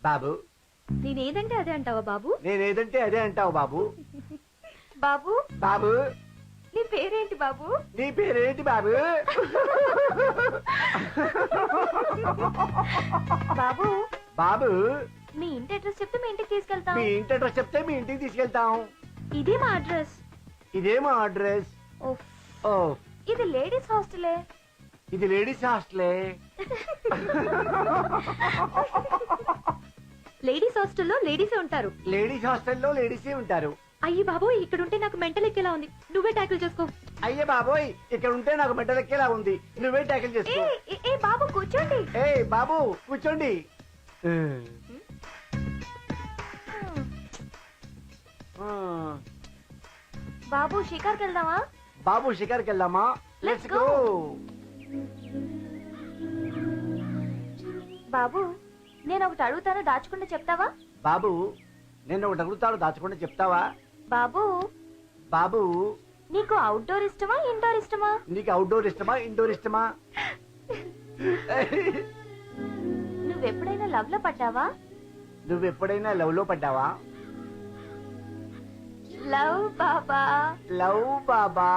బాబు. నేనేదంటే అదే అంటావా బాబు? నేనేదంటే అదే అంటావు బాబు. బాబు బాబు నీ పేరేంటి బాబు? నీ పేరేంటి బాబు? బాబు బాబు మీ ఇంటి అడ్రస్ చెప్తే మీ ఇంటికి తీసుకెళ్తాం. మీ ఇంటి అడ్రస్ చెప్తే మీ ఇంటికి తీసుకెళ్తాం. ఇదే మా అడ్రస్. ఇదే మా అడ్రస్. ఓ ఇది లేడీస్ హాస్టలే. ఇది లేడీస్ హాస్టలే. లేడీస్ హాస్టల్లో లేడీసే ఉంటారు. లేడీస్ హాస్టల్లో లేడీసే ఉంటారు. అయ్యి బాబోయ్, ఇక్కడ ఉంటే నాకు మెంటల్ ఎక్కేలా ఉంది. నువ్వే ట్యాకిల్ చేసుకో. అయ్యే బాబోయ్, ఇక్కడ ఉంటే నాకు మెట్టలెక్కేలా ఉంది. నువ్వే ట్యాకిల్ చేసుకో. ఏ బాబు కూర్చోండి. ఏ బాబు కూర్చోండి. బాబు షికార్కి వెళ్దామా? బాబు షికార్కి వెళ్దామా? Let's go. బాబు నేను ఒకటి అడుగుతాను, దాచకుండా చెప్తావా? బాబు నేను ఒకటి అడుగుతాను, దాచకుండా చెప్తావా? బాబు బాబు నీకు అవుట్డోర్ ఇష్టమా ఇండోర్ ఇష్టమా? నీకు అవుట్డోర్ ఇష్టమా ఇండోర్ ఇష్టమా? నువ్వెప్పుడైనా లవ్ లో పడ్డావా? నువ్వెప్పుడైనా లవ్ లో పడ్డావా? లవ్ బాబా. లవ్ బాబా.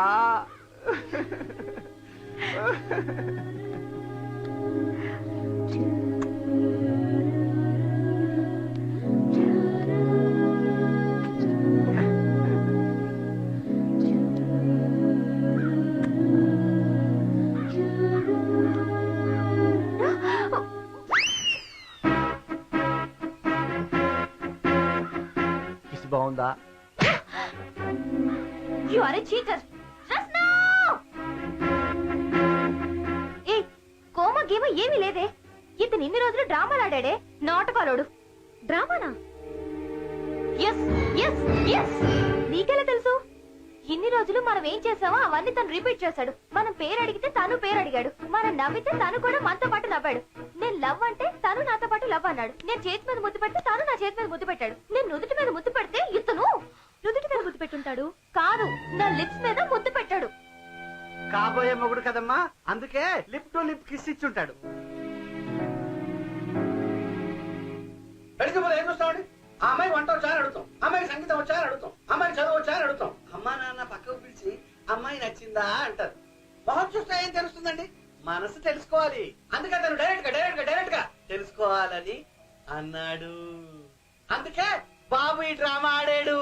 కిస్ బాగుందా? You are a cheater. Just now. ఏ కోమ గేమ ఏమీ లేదే. ఇతను ఇన్ని రోజులు డ్రామాలు ఆడాడే, నాటకాలోడు. డ్రామానా? Yes yes yes. నీకెలా తెలుసు? ఇన్ని రోజులు మనం ఏం చేసామో అవన్నీ తను రిపీట్ చేశాడు. మనం పేరు అడిగితే తను పేరు అడిగాడు. మనం నవ్వితే తను కూడా మనతో పాటు నవ్వాడు. నేను లవ్ అంటే తను నాతో పాటు లవ్ అన్నాడు. నేను చేతి మీద ముద్దు పెడితే తను నా చేతి మీద ముద్దు పెట్టాడు. నేను నుదుటి మీద ముద్దు పెడితే ఇతను నుదుటి మీద ముద్దు పెట్టుంటాడు. కాదు, నా లిప్స్ మీద ముద్దు పెట్టాడు. కాబోయే మొగుడు కదమ్మా, అందుకే లిప్ టు లిప్ కిస్ ఇచ్చుంటాడు. ఏం చూస్తామండి? ఆ అమ్మాయి వంట వచ్చారని అడుగుతాం, అమ్మాయి సంగీతం వచ్చారని అడుగుతాం, అమ్మాయి చదువు వచ్చారని అడుగుతాం. అమ్మా నాన్న పక్కకు పిలిచి అమ్మాయి నచ్చిందా అంటారు. మొహం చూస్తే ఏం తెలుస్తుందండి? మనసు తెలుసుకోవాలి. అందుకే తను డైరెక్ట్ గా తెలుసుకోవాలని అన్నాడు. అందుకే బాబు ఈ డ్రామా ఆడాడు.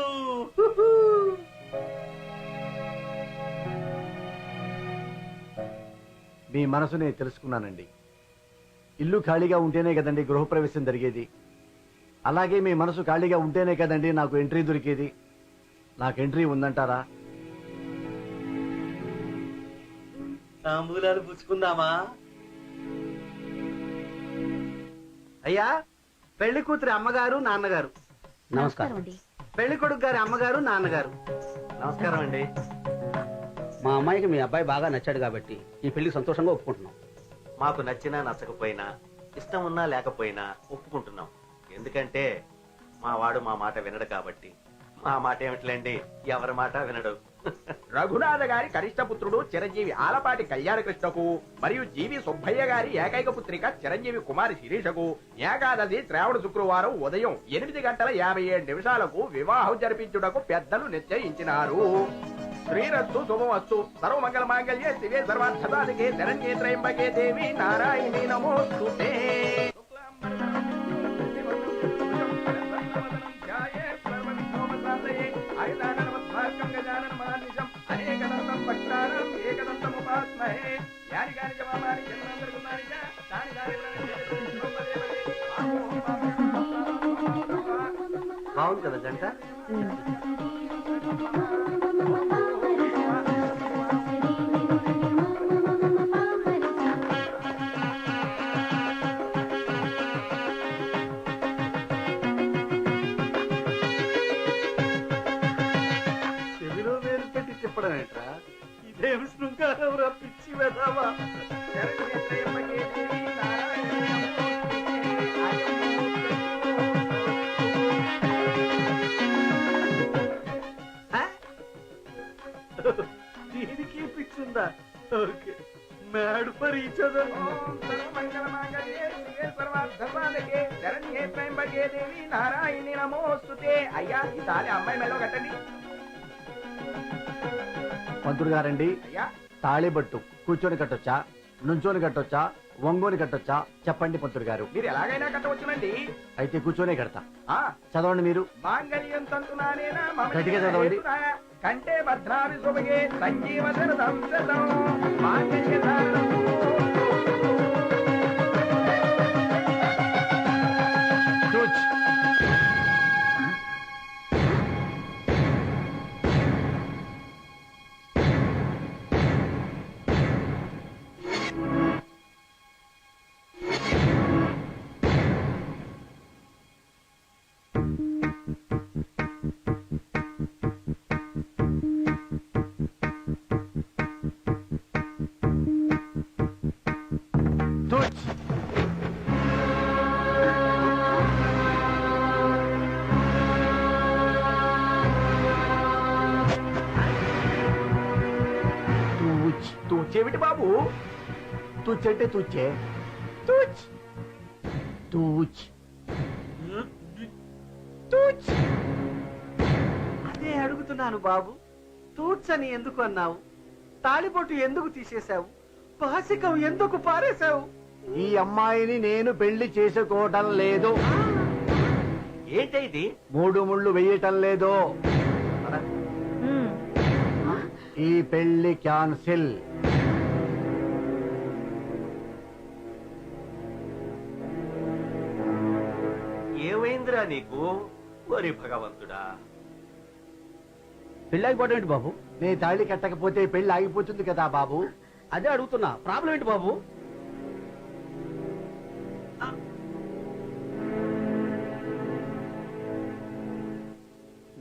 మీ మనసు నేను తెలుసుకున్నానండి. ఇల్లు ఖాళీగా ఉంటేనే కదండి గృహప్రవేశం జరిగేది. అలాగే మీ మనసు ఖాళీగా ఉంటేనే కదండి నాకు ఎంట్రీ దొరికేది. నాకు ఎంట్రీ ఉందంటారా? తాంబూలాలు పుచ్చుకుందామా? అయ్యా, పెళ్లి కూతురి అమ్మగారు నాన్నగారు. నమస్కారం అండి. పెళ్లి కొడుకు గారి అమ్మగారు నాన్నగారు. నమస్కారం అండి. మా అమ్మాయికి మీ అబ్బాయి బాగా నచ్చాడు కాబట్టి ఈ పెళ్లికి సంతోషంగా ఒప్పుకుంటున్నాం. మాకు నచ్చినా నచ్చకపోయినా, ఇష్టం ఉన్నా లేకపోయినా ఒప్పుకుంటున్నాం. ఎందుకంటే మా వాడు మా మాట వినడు కాబట్టి. మా మాట ఏమిటిలేండి, ఎవరి మాట వినడు. రఘునాథ గారి కనిష్ట పుత్రుడు చిరంజీవి ఆలపాటి కళ్యాణకృష్ణకు మరియు జీవి సుబ్బయ్య గారి ఏకైక పుత్రిక చిరంజీవి కుమారి శిరీషకు ఏకాదశి శ్రావణ శుక్రవారం ఉదయం 8:57 వివాహం జరిపించుటకు పెద్దలు నిశ్చయించినారు. శ్రీరస్తు శుభమస్తు. సర్వమంగళ మాంగళ్యే శివే సర్వార్థసాధికే శరణ్యే త్రయంబకే దేవి నారాయణి నమోస్తుతే. బాగుంది కదా జంట? చెవిలో వేలు పెట్టి తిప్పడం ఏంట్రా? ఇదేమి శృంగారం రా పిచ్చి వెధవా. దీనికి పిచ్చుందా? Mad for each other. Narayani నమోస్తుతే. అయ్యా ఈసారి అమ్మాయి మెల్లో కట్టండి. పంతులు గారండి, అయ్యా తాళిబట్టు కూర్చొని కట్టొచ్చా, నుంచొని కట్టొచ్చా, వంగోని కట్టొచ్చా చెప్పండి పంతులు గారు. మీరు ఎలాగైనా కట్టవచ్చునండి. అయితే కూర్చొనే కడతా. ఆ చదవండి మీరు. మాంగళ్యం తంతునానేనా మమ గట్టిగా చదవండి. హేతునా కంటే భద్రావి శుభగే సంజీవ శరదం శతం మాంగళ్య ధారణం. కూర్చ్. కూర్చ్. తూచ్. చెవిటి బాబు తూచ్ అంటే తూచే. తూచ్. తూచ్. తూచ్. అదే అడుగుతున్నాను బాబు. తూచ్ అని ఎందుకు అన్నావు? తాళిబొట్టు ఎందుకు తీసేశావు? పాసికం ఎందుకు పారేశావు? ఈ అమ్మాయిని నేను పెళ్లి చేసుకోవటం లేదు. ఏంటి ఇది? 3 ముళ్ళు వెయ్యటం లేదు. ఈ పెళ్లి క్యాన్సిల్. ఏమైందిరా నీకు? ఓరి భగవంతుడా. పెళ్లి ఆగిపోవడం ఏంటి బాబు? నీ తాళి కట్టకపోతే పెళ్లి ఆగిపోతుంది కదా బాబు. అదే అడుగుతున్నా, ప్రాబ్లం ఏంటి బాబు?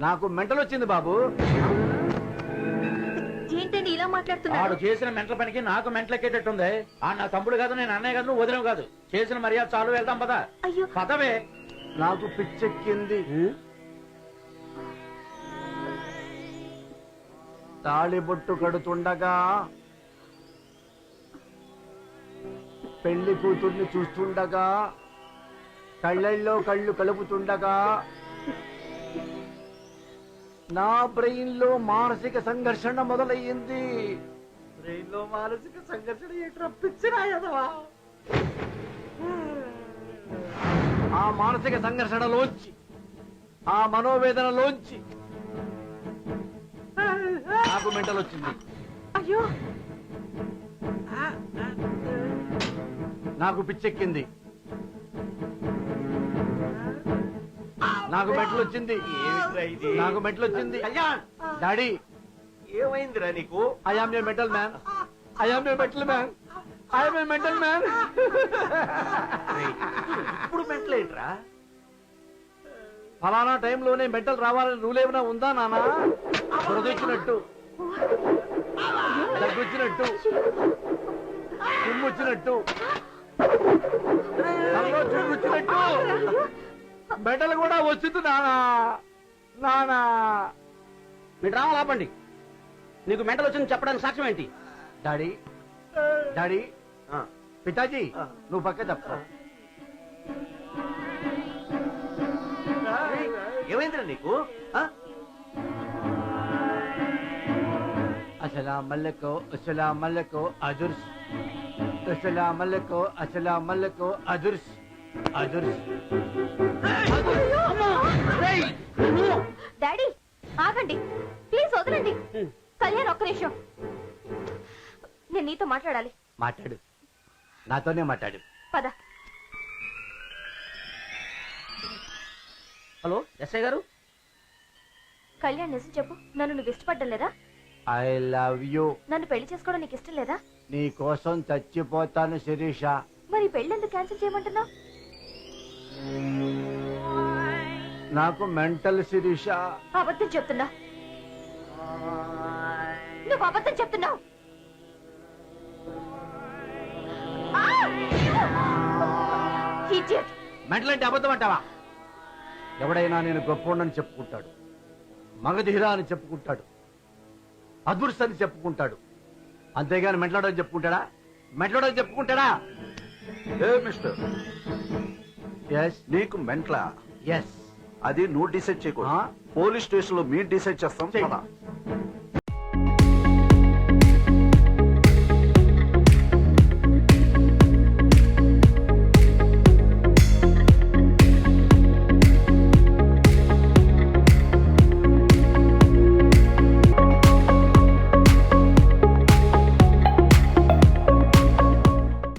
నాకు మెంటల్ వచ్చింది బాబు. ఏంటండి ఇలా మాట్లాడుతున్నారు? ఆడు చేసిన మెంటల పనికి నాకు మెంటలెక్కేటట్టుంది. ఆ నా తమ్ముడు కాదు, నేను అన్నయ్య కాదు, నువ్వు వదిలేవు కాదు. చేసిన మర్యాద చాలు, వెళ్దాం పదా. అయ్యో పదవే. నాకు పిచ్చెక్కింది. తాళిబొట్టు కడుతుండగా పెళ్లి కూతుర్ని చూస్తుండగా కళ్ళల్లో కళ్ళు కలుపుతుండగా నా బ్రెయిన్ లో మానసిక సంఘర్షణ మొదలయ్యింది. బ్రెయిన్ లో మానసిక సంఘర్షణ ఏంట్రా పిచ్చిరాయదవా? ఆ మానసిక సంఘర్షణలోంచి, ఆ మనోవేదనలోంచి నాకు మెంటల్ వచ్చింది. అయ్యో నాకు పిచ్చెక్కింది. నాకు మెంటల్ వచ్చింది. ఏమిట్రా ఇది? నాకు మెంటల్ వచ్చింది. డాడీ, ఏమైందిరా నీకు? I am a mental man. I am a mental man. I am a mental man. ఇప్పుడు మెంటలేంట్రా? ఫలానా టైంలోనే మెంటల్ రావాలని రూల్ ఏమైనా ఉందా నాన్న? బురదొచ్చినట్టు, దగ్గొచ్చినట్టు, తుమ్మొచ్చినట్టు, తలలో చూడొచ్చినట్టు మెంటల్ కూడా వచ్చింది నానా. నానా, మీ డ్రామాలు ఆపండి. నీకు మెంటల్ వచ్చింది చెప్పడానికి సాక్ష్యం ఏంటి? డాడీ, డాడీ, ఆ, పితాజీ నువ్వు పక్క తప్ప. ఏమైందిరా నీకు? ఆ? అసలాం మల్లకో అసలాం మల్లకో అదుర్స్. అసలాం మల్లకో అసలాం మల్లకో అదుర్స్. అదుర్స్. డాడీ ఆగండి ప్లీజ్, వదలండి. కళ్యాణ్ ఒక్క నిమిషం, నేను నీతో మాట్లాడాలి. మాట్లాడు, నాతోనే మాట్లాడు. పద. హలో ఎస్ఐ గారు. కళ్యాణ్ నిజం చెప్పు, నన్ను నువ్వు ఇష్టపడ్డం లేదా? I love you. నన్ను పెళ్లి చేసుకోవడం నీకు ఇష్టం లేదా? నీ కోసం చచ్చిపోతాను శిరీష. మరి పెళ్లి ఎందుకు క్యాన్సిల్ చేయమంటున్నావు? నాకు మెంటల్ శిరీష. అబద్ధం చెప్తున్నా, నువ్వు అబద్ధం చెప్తున్నావు. Idiot. మెంటల్ అంటే అబద్ధం అంటావా? ఎవడైనా నేను గొప్పోడని చెప్పుకుంటాడు, మగధీరా అని చెప్పుకుంటాడు, అదుర్స్ అని చెప్పుకుంటాడు. అంతేగాని మెట్లాడో చెప్పుకుంటాడా? మెట్లాడో చెప్పుకుంటాడా? ఏ మిస్టర్, ఎస్ నీకు మెంట్ల ఎస్. అది నువ్వు డిసైడ్ చేయకూడదు. పోలీస్ స్టేషన్ లో మీరు డిసైడ్ చేస్తాం. చెయ్. పద.